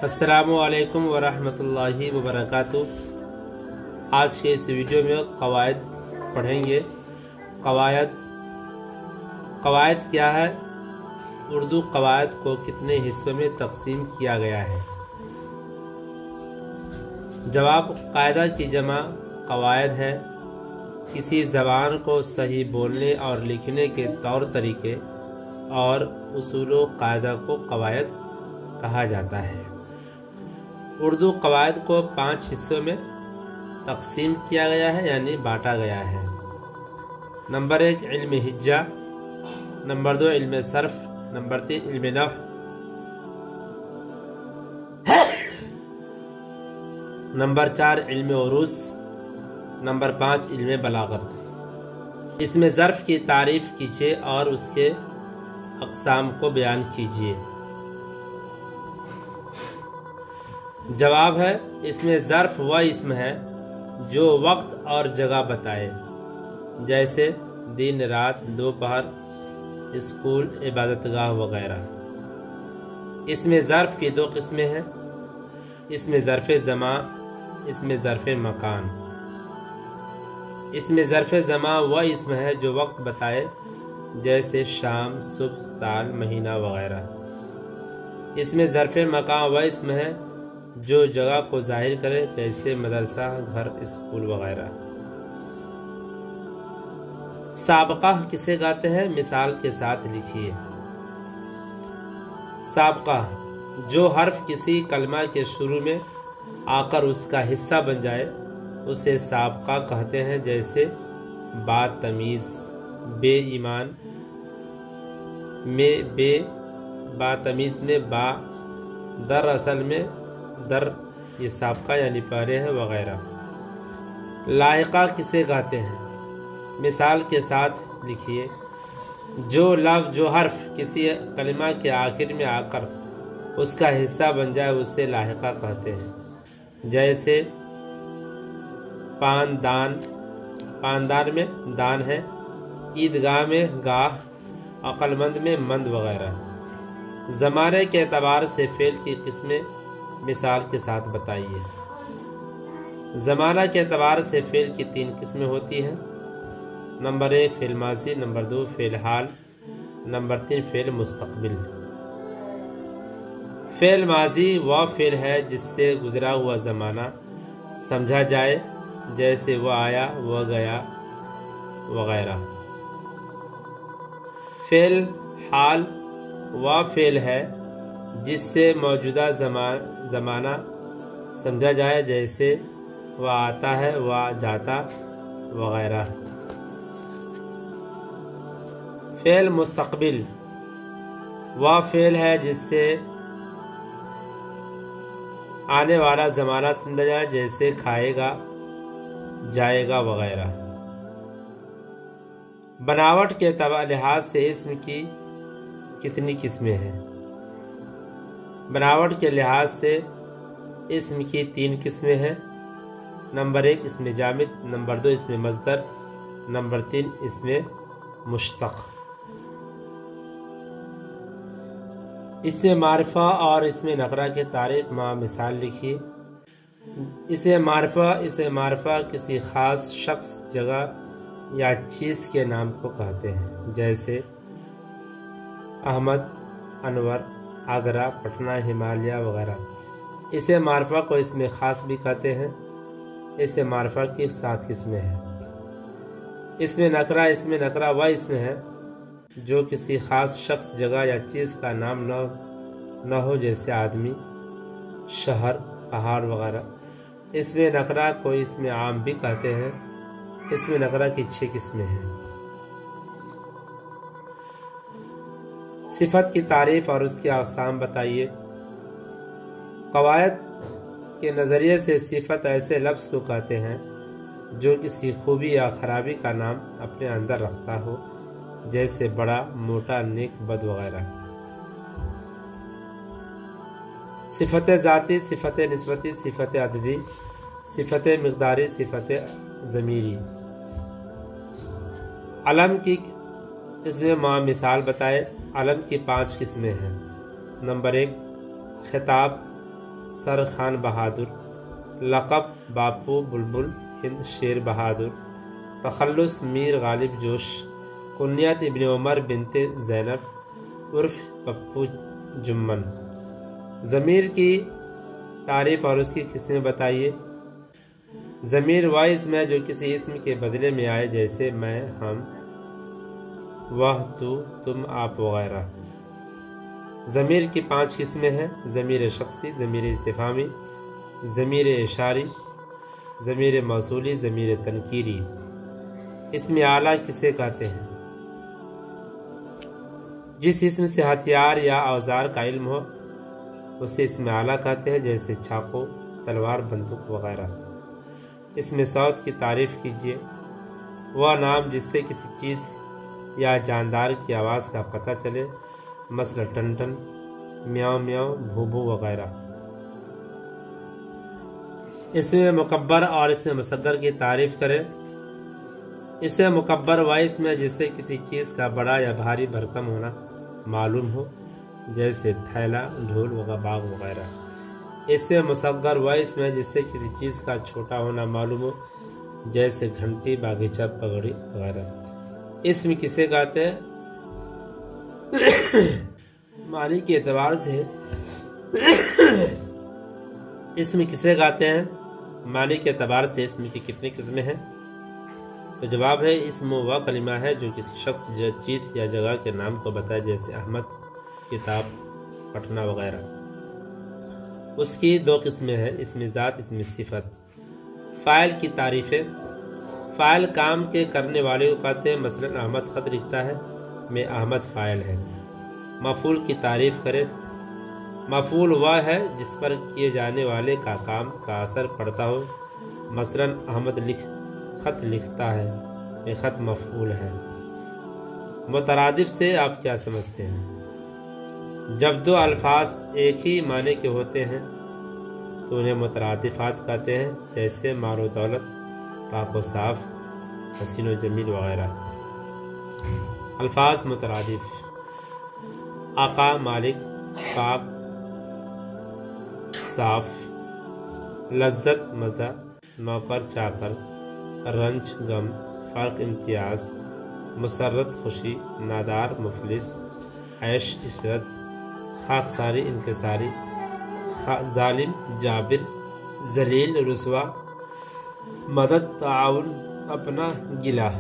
السلام علیکم ورحمۃ اللہ وبرکاتہ۔ آج کے اس ویڈیو میں قواعد پڑھیں گے۔ قواعد کیا ہے؟ اردو قواعد کو کتنے حصوں میں تقسیم کیا گیا ہے؟ جواب: قاعدہ کی جمع قواعد ہے۔ کسی زبان کو صحیح بولنے اور لکھنے کے طور طریقے اور اصول و قاعدہ کو قواعد کہا جاتا ہے۔ اردو قواعد کو 5 حصوں میں تقسیم کیا گیا ہے، یعنی بانٹا گیا ہے۔ نمبر 1 علم ہجا، نمبر 2 علم صرف، نمبر 3 علم نحو، نمبر 4 علم عروض، نمبر 5 علم بلاغت۔ اس میں ظرف کی تعریف کیجیے اور اس کے اقسام کو بیان کیجیے۔ جواب ہے: اس میں ظرف وہ اسم ہے جو وقت اور جگہ بتائے، جیسے دن رات، دوپہر، اسکول، عبادت گاہ وغیرہ۔ اس میں ظرف کی 2 قسمیں ہیں، اس میں ظرف زمان، اس میں ظرف مکان۔ اس میں ظرف زمان وہ اسم ہے جو وقت بتائے، جیسے شام، صبح، سال، مہینہ وغیرہ۔ اس میں ظرف مکان وہ اسم ہے جو جگہ کو ظاہر کرے، جیسے مدرسہ، گھر، اسکول وغیرہ۔ سابقہ کسے کہتے ہیں؟ مثال کے ساتھ لکھیے۔ سابقہ: جو حرف کسی کلمہ کے شروع میں آ کر اس کا حصہ بن جائے اسے سابقہ کہتے ہیں، جیسے با تمیز، بے ایمان میں بے، با تمیز میں با، در اصل میں در، یہ سابقہ یعنی پہلے ہے وغیرہ۔ لاحقہ کسے کہتے ہیں؟ مثال کے ساتھ لکھیے۔ جو لفظ، جو حرف کسی کلمہ کے آخر میں آ کر اس کا حصہ بن جائے اسے لاحقہ کہتے ہیں، جیسے پاندان، پاندان میں دان ہے، عیدگاہ میں گاہ، عقل مند میں مند وغیرہ۔ زمانے کے اعتبار سے فعل کی قسمیں مثال کے ساتھ بتائیے۔ زمانہ کے اعتبار سے فعل کی 3 قسمیں ہوتی ہیں۔ نمبر 1 فعل ماضی، نمبر 2 فعل حال، نمبر 3 فعل مستقبل۔ فعل ماضی وہ فعل ہے جس سے گزرا ہوا زمانہ سمجھا جائے، جیسے وہ آیا، وہ گیا وغیرہ۔ فعل حال وہ فعل ہے جس سے موجودہ زمانہ سمجھا جائے، جیسے وہ آتا ہے، وہ جاتا وغیرہ۔ فعل مستقبل وہ فعل ہے جس سے آنے والا زمانہ سمجھا جائے، جیسے کھائے گا، جائے گا وغیرہ۔ بناوٹ کے لحاظ سے اسم کی کتنی قسمیں ہیں؟ بناوٹ کے لحاظ سے اسم کی 3 قسمیں ہیں۔ نمبر 1 اسم جامد، نمبر 2 اسم مصدر، نمبر 3 اسم مشتق۔ اسم معرفہ اور اسم نکرہ کے تعریف مع مثال لکھیے۔ اسم معرفہ کسی خاص شخص، جگہ یا چیز کے نام کو کہتے ہیں، جیسے احمد، انور، آگرہ، پٹنہ، ہمالیہ وغیرہ۔ اسم معرفہ کو اسم خاص بھی کہتے ہیں۔ اسم معرفہ کی 7 قسمیں ہیں۔ اسم نکرہ وہ اسم ہے جو کسی خاص شخص، جگہ یا چیز کا نام نہ ہو، جیسے آدمی، شہر، پہاڑ وغیرہ۔ اسم نکرہ کو اسم عام بھی کہتے ہیں۔ اسم نکرہ کی 6 قسمیں ہیں۔ صفت کی تعریف اور اس کی اقسام بتائیے۔ قواعد کے نظریے سے صفت ایسے لفظ کو کہتے ہیں جو کسی خوبی یا خرابی کا نام اپنے اندر رکھتا ہو، جیسے بڑا، موٹا، نیک، بد وغیرہ۔ صفت ذاتی، صفت نسبتی، صفت عددی، صفت مقداری، صفت ضمیری۔ علم کی قسمیں مع مثال بتائے۔ علم کی 5 قسمیں ہیں۔ نمبر 1 خطاب، سر خان بہادر، لقب باپو بلبل ہند شیر بہادر، تخلص میر غالب جوش، کنیت ابن عمر بنت زینب عرف پپو جمن۔ ضمیر کی تعریف اور اس کی قسمیں بتائیے۔ ضمیر وہ اسم ہے جو کسی اسم کے بدلے میں آئے، جیسے میں، ہم، وہ، تو، تم، آپ وغیرہ۔ ضمیر کی 5 قسمیں ہیں: ضمیر شخصی، ضمیر استفہامی، ضمیر اشاری، ضمیر موصولی، ضمیر تنکیری۔ اسم اعلیٰ کسے کہتے ہیں؟ جس اسم سے ہتھیار یا اوزار کا علم ہو اسے اسم اعلیٰ کہتے ہیں، جیسے چاقو، تلوار، بندوق وغیرہ۔ اسم صوت کی تعریف کیجیے۔ وہ نام جس سے کسی چیز یا جاندار کی آواز کا پتہ چلے، مثلا ٹن ٹن، میاؤ میاؤ، بھو بھو وغیرہ۔ اسم مکبر اور اسم مصغر کی تعریف کریں۔ اسم مکبر وہ اسم ہے جس سے کسی چیز کا بڑا یا بھاری بھرکم ہونا معلوم ہو، جیسے تھیلا، ڈھول، باغ وغیرہ۔ اسم مصغر وہ اسم ہے جس سے کسی چیز کا چھوٹا ہونا معلوم ہو، جیسے گھنٹی، باغیچہ، پگڑی وغیرہ۔ اسم کسے کہتے ہیں؟ معنی کے اعتبار سے اسم کسے کہتے ہیں؟ معنی کے اعتبار سے اسم کی کتنی قسمیں ہیں؟ تو جواب ہے اسم وہ کلمہ ہے جو کسی شخص، چیز یا جگہ کے نام کو بتائے، جیسے احمد، کتاب، پٹنہ وغیرہ۔ اس کی 2 قسمیں ہیں: اسم ذات، اسم صفت۔ فاعل کی تعریفیں۔ فاعل کام کے کرنے والے کو کہتے ہیں، مثلا احمد خط لکھتا ہے، میں احمد فاعل ہے۔ مفعول کی تعریف کرے۔ مفعول وہ ہے جس پر کیے جانے والے کا کام کا اثر پڑتا ہو، مثلا احمد خط لکھتا ہے، میں خط مفعول ہے۔ مترادف سے آپ کیا سمجھتے ہیں؟ جب 2 الفاظ ایک ہی معنی کے ہوتے ہیں تو انہیں مترادفات کہتے ہیں، جیسے مال و دولت، پاک و صاف، حسین و جمیل وغیرہ۔ الفاظ مترادف: آقا، مالک، پاک، صاف، لذت، مزہ، نوکر، چاکر، رنج، غم، فرق، امتیاز، مسرت، خوشی، نادار، مفلس، عیش، عشرت، خاکساری، انکساری، ظالم، جابر، ذلیل، رسوا، مدد، تعاون، اپنا، گلہ۔